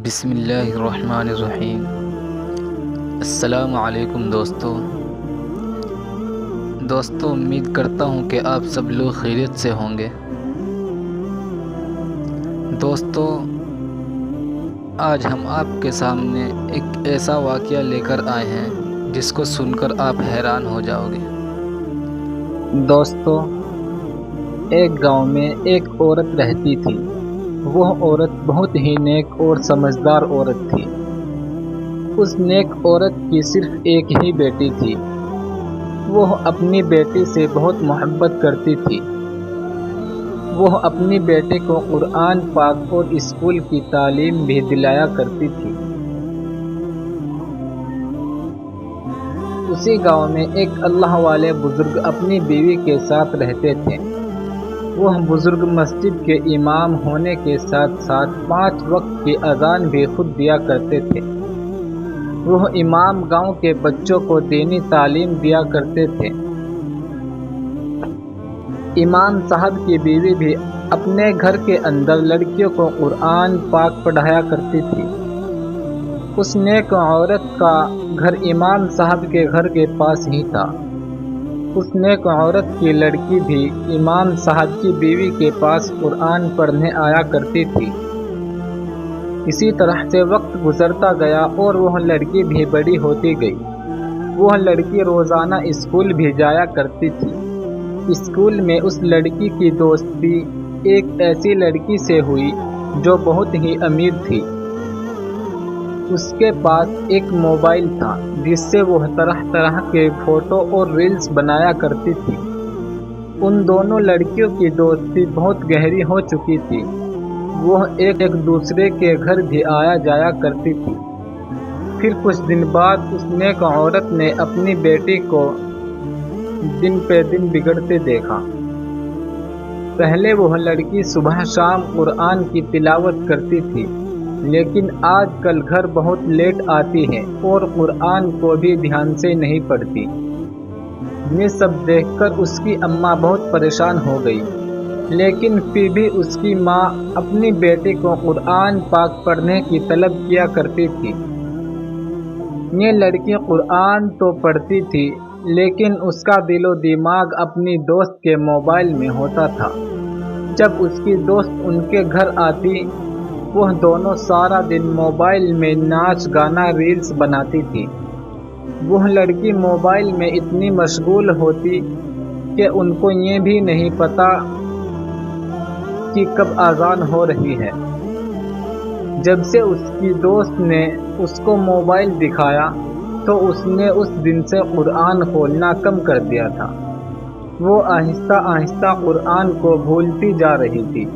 بسم اللہ الرحمن الرحیم۔ السلام علیکم دوستو، امید کرتا ہوں کہ آپ سب لوگ خیریت سے ہوں گے۔ دوستو، آج ہم آپ کے سامنے ایک ایسا واقعہ لے کر آئے ہیں جس کو سن کر آپ حیران ہو جاؤ گے۔ دوستو، ایک گاؤں میں ایک عورت رہتی تھی۔ وہ عورت بہت ہی نیک اور سمجھدار عورت تھی۔ اس نیک عورت کی صرف ایک ہی بیٹی تھی۔ وہ اپنی بیٹی سے بہت محبت کرتی تھی۔ وہ اپنی بیٹی کو قرآن پاک اور اسکول کی تعلیم بھی دلایا کرتی تھی۔ اسی گاؤں میں ایک اللہ والے بزرگ اپنی بیوی کے ساتھ رہتے تھے۔ وہ بزرگ مسجد کے امام ہونے کے ساتھ ساتھ 5 وقت کی اذان بھی خود دیا کرتے تھے۔ وہ امام گاؤں کے بچوں کو دینی تعلیم دیا کرتے تھے۔ امام صاحب کی بیوی بھی اپنے گھر کے اندر لڑکیوں کو قرآن پاک پڑھایا کرتی تھی۔ اس نیک عورت کا گھر امام صاحب کے گھر کے پاس ہی تھا۔ اس نیک عورت کی لڑکی بھی امام صاحب کی بیوی کے پاس قرآن پڑھنے آیا کرتی تھی۔ اسی طرح سے وقت گزرتا گیا اور وہ لڑکی بھی بڑی ہوتی گئی۔ وہ لڑکی روزانہ اسکول بھی جایا کرتی تھی۔ اسکول میں اس لڑکی کی دوستی ایک ایسی لڑکی سے ہوئی جو بہت ہی امیر تھی۔ اس کے پاس ایک موبائل تھا جس سے وہ طرح طرح کے فوٹو اور ریلز بنایا کرتی تھی۔ ان دونوں لڑکیوں کی دوستی بہت گہری ہو چکی تھی۔ وہ ایک دوسرے کے گھر بھی آیا جایا کرتی تھی۔ پھر کچھ دن بعد اس نیک عورت نے اپنی بیٹی کو دن پہ دن بگڑتے دیکھا۔ پہلے وہ لڑکی صبح شام قرآن کی تلاوت کرتی تھی، لیکن آج کل گھر بہت لیٹ آتی ہے اور قرآن کو بھی دھیان سے نہیں پڑھتی۔ یہ سب دیکھ کر اس کی اماں بہت پریشان ہو گئی، لیکن پھر بھی اس کی ماں اپنی بیٹی کو قرآن پاک پڑھنے کی طلب کیا کرتی تھی۔ یہ لڑکی قرآن تو پڑھتی تھی، لیکن اس کا دل و دماغ اپنی دوست کے موبائل میں ہوتا تھا۔ جب اس کی دوست ان کے گھر آتی، وہ دونوں سارا دن موبائل میں ناچ گانا ریلز بناتی تھی۔ وہ لڑکی موبائل میں اتنی مشغول ہوتی کہ ان کو یہ بھی نہیں پتا کہ کب اذان ہو رہی ہے۔ جب سے اس کی دوست نے اس کو موبائل دکھایا تو اس نے اس دن سے قرآن کھولنا کم کر دیا تھا۔ وہ آہستہ آہستہ قرآن کو بھولتی جا رہی تھی۔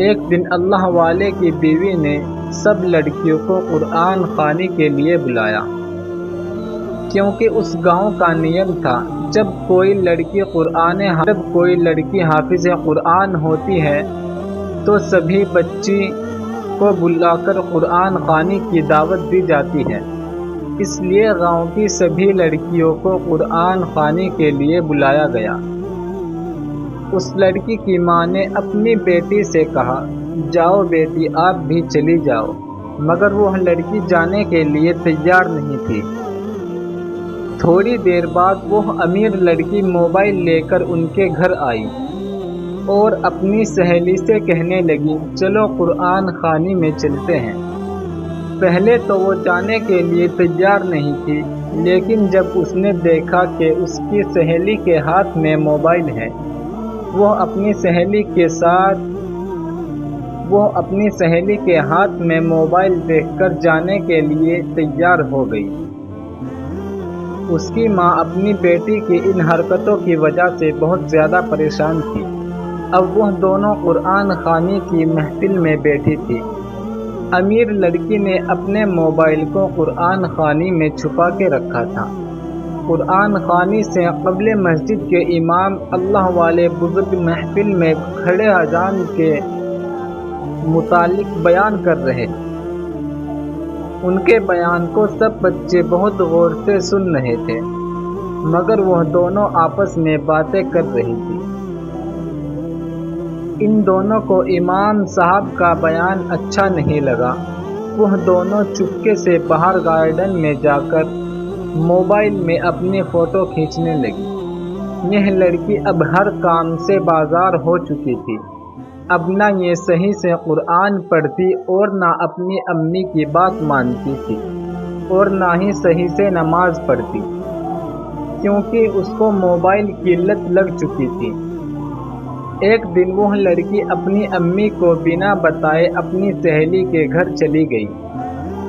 ایک دن اللہ والے کی بیوی نے سب لڑکیوں کو قرآن خوانی کے لیے بلایا، کیونکہ اس گاؤں کا نیم تھا جب کوئی لڑکی حافظ قرآن ہوتی ہے تو سبھی بچی کو بلا کر قرآن خوانی کی دعوت دی جاتی ہے۔ اس لیے گاؤں کی سبھی لڑکیوں کو قرآن خوانی کے لیے بلایا گیا۔ اس لڑکی کی ماں نے اپنی بیٹی سے کہا، جاؤ بیٹی آپ بھی چلی جاؤ، مگر وہ لڑکی جانے کے لیے تیار نہیں تھی۔ تھوڑی دیر بعد وہ امیر لڑکی موبائل لے کر ان کے گھر آئی اور اپنی سہیلی سے کہنے لگی، چلو قرآن خوانی میں چلتے ہیں۔ پہلے تو وہ جانے کے لیے تیار نہیں تھی، لیکن جب اس نے دیکھا کہ اس کی سہیلی کے ہاتھ میں موبائل ہے، وہ اپنی سہیلی کے ہاتھ میں موبائل دیکھ کر جانے کے لیے تیار ہو گئی۔ اس کی ماں اپنی بیٹی کی ان حرکتوں کی وجہ سے بہت زیادہ پریشان تھی۔ اب وہ دونوں قرآن خوانی کی محفل میں بیٹھی تھی۔ امیر لڑکی نے اپنے موبائل کو قرآن خوانی میں چھپا کے رکھا تھا۔ قرآن خوانی سے قبل مسجد کے امام اللہ والے بزرگ محفل میں کھڑے اذان کے متعلق بیان کر رہے۔ ان کے بیان کو سب بچے بہت غور سے سن رہے تھے، مگر وہ دونوں آپس میں باتیں کر رہی تھی۔ ان دونوں کو امام صاحب کا بیان اچھا نہیں لگا وہ دونوں چپکے سے باہر گارڈن میں جا کر موبائل میں اپنی فوٹو کھینچنے لگی۔ یہ لڑکی اب ہر کام سے بازار ہو چکی تھی۔ اب نہ یہ صحیح سے قرآن پڑھتی اور نہ اپنی امی کی بات مانتی تھی اور نہ ہی صحیح سے نماز پڑھتی، کیونکہ اس کو موبائل کی لت لگ چکی تھی۔ ایک دن وہ لڑکی اپنی امی کو بنا بتائے اپنی سہیلی کے گھر چلی گئی۔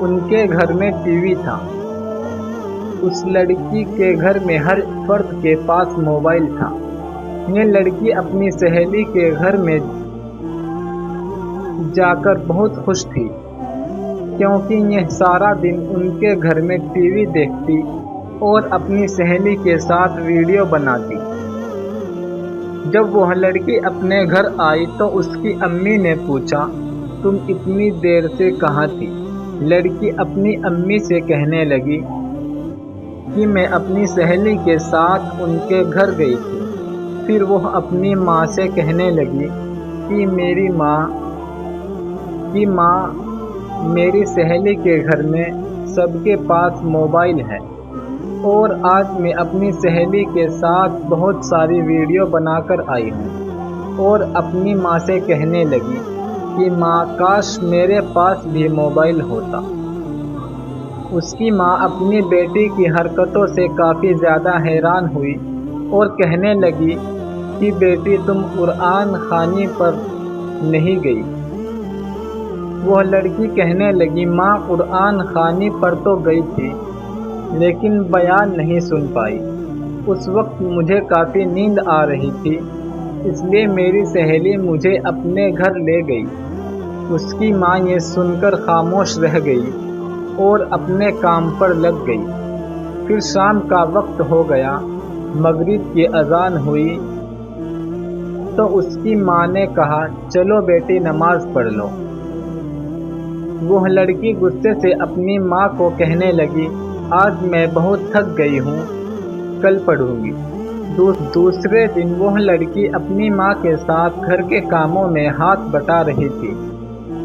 ان کے گھر میں ٹی وی تھا۔ اس لڑکی کے گھر میں ہر فرد کے پاس موبائل تھا۔ یہ لڑکی اپنی سہیلی کے گھر میں جا کر بہت خوش تھی، کیونکہ یہ سارا دن ان کے گھر میں ٹی وی دیکھتی اور اپنی سہیلی کے ساتھ ویڈیو بناتی۔ جب وہ لڑکی اپنے گھر آئی تو اس کی امی نے پوچھا، تم اتنی دیر سے کہاں تھی؟ لڑکی اپنی امی سے کہنے لگی کہ میں اپنی سہیلی کے ساتھ ان کے گھر گئی تھی۔ پھر وہ اپنی ماں سے کہنے لگی کہ میری سہیلی کے گھر میں سب کے پاس موبائل ہے اور آج میں اپنی سہیلی کے ساتھ بہت ساری ویڈیو بنا کر آئی ہوں۔ اور اپنی ماں سے کہنے لگی کہ ماں کاش میرے پاس بھی موبائل ہوتا۔ اس کی ماں اپنی بیٹی کی حرکتوں سے کافی زیادہ حیران ہوئی اور کہنے لگی کہ بیٹی تم قرآن خوانی پر نہیں گئی؟ وہ لڑکی کہنے لگی ماں قرآن خوانی پر تو گئی تھی لیکن بیان نہیں سن پائی۔ اس وقت مجھے کافی نیند آ رہی تھی، اس لیے میری سہیلی مجھے اپنے گھر لے گئی۔ اس کی ماں یہ سن کر خاموش رہ گئی اور اپنے کام پر لگ گئی۔ پھر شام کا وقت ہو گیا، مغرب کی اذان ہوئی تو اس کی ماں نے کہا چلو بیٹی نماز پڑھ لو۔ وہ لڑکی غصے سے اپنی ماں کو کہنے لگی آج میں بہت تھک گئی ہوں، کل پڑھوں گی۔ دوسرے دن وہ لڑکی اپنی ماں کے ساتھ گھر کے کاموں میں ہاتھ بٹا رہی تھی،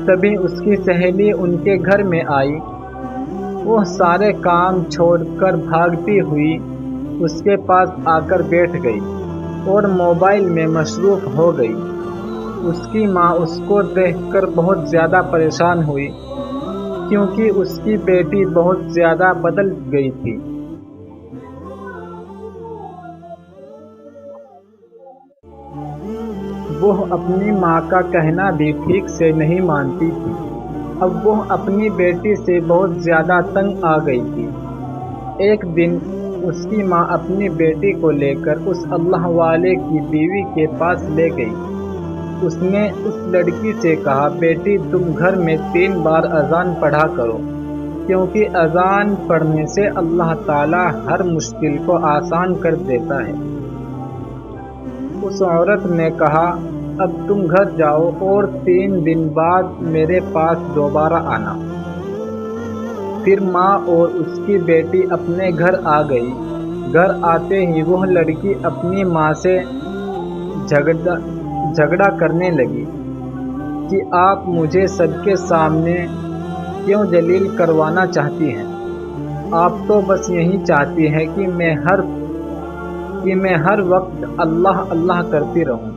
تبھی اس کی سہیلی ان کے گھر میں آئی۔ وہ سارے کام چھوڑ کر بھاگتی ہوئی اس کے پاس آ کر بیٹھ گئی اور موبائل میں مصروف ہو گئی۔ اس کی ماں اس کو دیکھ کر بہت زیادہ پریشان ہوئی، کیونکہ اس کی بیٹی بہت زیادہ بدل گئی تھی۔ وہ اپنی ماں کا کہنا بھی ٹھیک سے نہیں مانتی تھی۔ اب وہ اپنی بیٹی سے بہت زیادہ تنگ آ گئی تھی۔ ایک دن اس کی ماں اپنی بیٹی کو لے کر اس اللہ والے کی بیوی کے پاس لے گئی۔ اس نے اس لڑکی سے کہا بیٹی تم گھر میں 3 بار اذان پڑھا کرو، کیونکہ اذان پڑھنے سے اللہ تعالیٰ ہر مشکل کو آسان کر دیتا ہے۔ اس عورت نے کہا اب تم گھر جاؤ اور 3 دن بعد میرے پاس دوبارہ آنا۔ پھر ماں اور اس کی بیٹی اپنے گھر آ گئی۔ گھر آتے ہی وہ لڑکی اپنی ماں سے جھگڑا کرنے لگی کہ آپ مجھے سب کے سامنے کیوں ذلیل کروانا چاہتی ہیں؟ آپ تو بس یہی چاہتی ہیں کہ میں ہر وقت اللہ اللہ کرتی رہوں،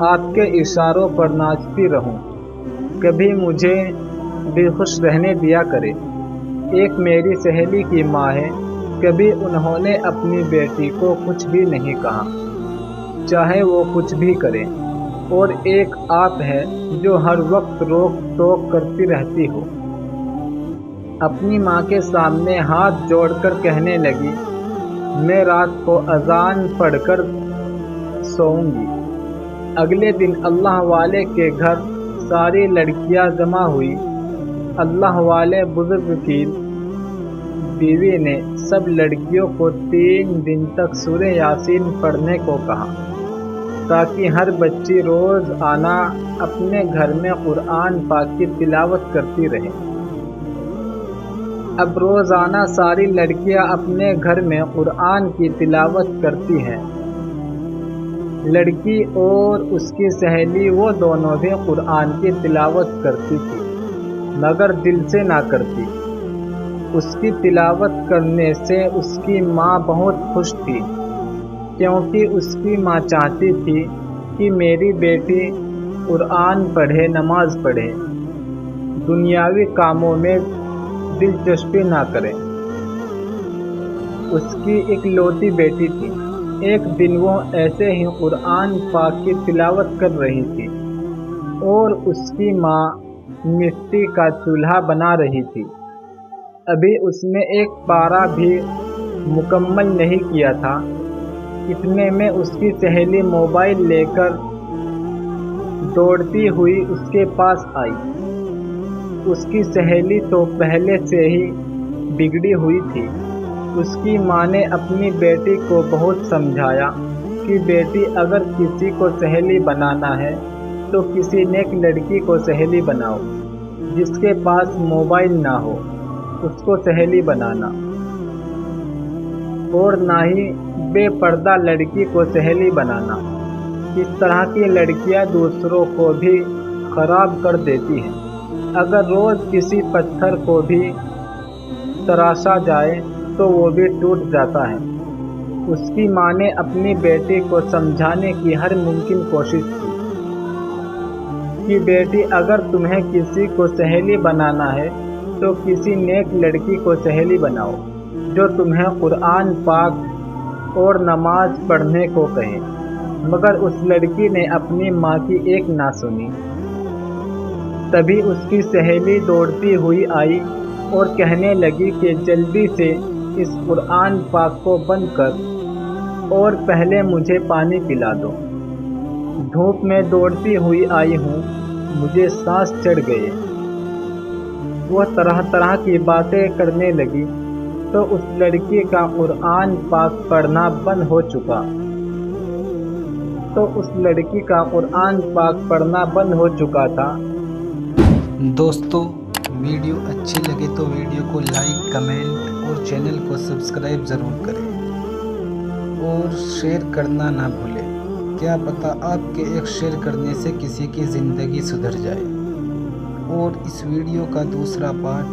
آپ کے اشاروں پر ناچتی رہوں، کبھی مجھے بھی خوش رہنے دیا کرے۔ ایک میری سہیلی کی ماں ہے، کبھی انہوں نے اپنی بیٹی کو کچھ بھی نہیں کہا، چاہے وہ کچھ بھی کرے۔ اور ایک آپ ہے جو ہر وقت روک ٹوک کرتی رہتی ہو۔ اپنی ماں کے سامنے ہاتھ جوڑ کر کہنے لگی میں رات کو اذان پڑھ کر سوؤں گی۔ اگلے دن اللہ والے کے گھر ساری لڑکیاں جمع ہوئی۔ اللہ والے بزرگ کی بیوی نے سب لڑکیوں کو 3 دن تک سورہ یاسین پڑھنے کو کہا، تاکہ ہر بچی روزانہ اپنے گھر میں قرآن پاک کی تلاوت کرتی رہے۔ اب روزانہ ساری لڑکیاں اپنے گھر میں قرآن کی تلاوت کرتی ہیں۔ لڑکی اور اس کی سہیلی وہ دونوں بھی قرآن کی تلاوت کرتی تھی۔ مگر دل سے نہ کرتی۔ اس کی تلاوت کرنے سے اس کی ماں بہت خوش تھی، کیونکہ اس کی ماں چاہتی تھی کہ میری بیٹی قرآن پڑھے، نماز پڑھے، دنیاوی کاموں میں دلچسپی نہ کرے۔ اس کی اکلوتی بیٹی تھی۔ ایک دن وہ ایسے ہی قرآن پاک کی تلاوت کر رہی تھی اور اس کی ماں مٹی کا چولہا بنا رہی تھی۔ ابھی اس نے ایک پارہ بھی مکمل نہیں کیا تھا، اتنے میں اس کی سہیلی موبائل لے کر دوڑتی ہوئی اس کے پاس آئی۔ اس کی سہیلی تو پہلے سے ہی بگڑی ہوئی تھی۔ اس کی ماں نے اپنی بیٹی کو بہت سمجھایا کہ بیٹی، اگر کسی کو سہیلی بنانا ہے تو کسی نیک لڑکی کو سہیلی بناؤ، جس کے پاس موبائل نہ ہو، اس کو سہیلی بنانا، اور نہ ہی بے پردہ لڑکی کو سہیلی بنانا۔ اس طرح کی لڑکیاں دوسروں کو بھی خراب کر دیتی ہیں۔ اگر روز کسی پتھر کو بھی تراشا جائے تو وہ بھی ٹوٹ جاتا ہے۔ اس کی ماں نے اپنی بیٹی کو سمجھانے کی ہر ممکن کوشش کی کہ بیٹی، اگر تمہیں کسی کو سہیلی بنانا ہے تو کسی نیک لڑکی کو سہیلی بناؤ، جو تمہیں قرآن پاک اور نماز پڑھنے کو کہے۔ مگر اس لڑکی نے اپنی ماں کی ایک نہ سنی۔ تبھی اس کی سہیلی دوڑتی ہوئی آئی اور کہنے لگی کہ جلدی سے اس قرآن پاک کو بند کر اور پہلے مجھے پانی پلا دو۔ دھوپ میں دوڑتی ہوئی آئی ہوں، مجھے سانس چڑھ گئے۔ وہ طرح طرح کی باتیں کرنے لگی تو اس لڑکی کا قرآن پاک پڑھنا بند ہو چکا تھا۔ دوستو، ویڈیو اچھی لگے تو ویڈیو کو لائک، کمنٹ اور چینل کو سبسکرائب ضرور کریں اور شیئر کرنا نہ بھولیں۔ کیا پتہ آپ کے ایک شیئر کرنے سے کسی کی زندگی سدھر جائے۔ اور اس ویڈیو کا دوسرا پارٹ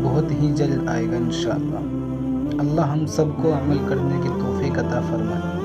بہت ہی جلد آئے گا انشاءاللہ۔ اللہ ہم سب کو عمل کرنے کی توفیق عطا فرمائے۔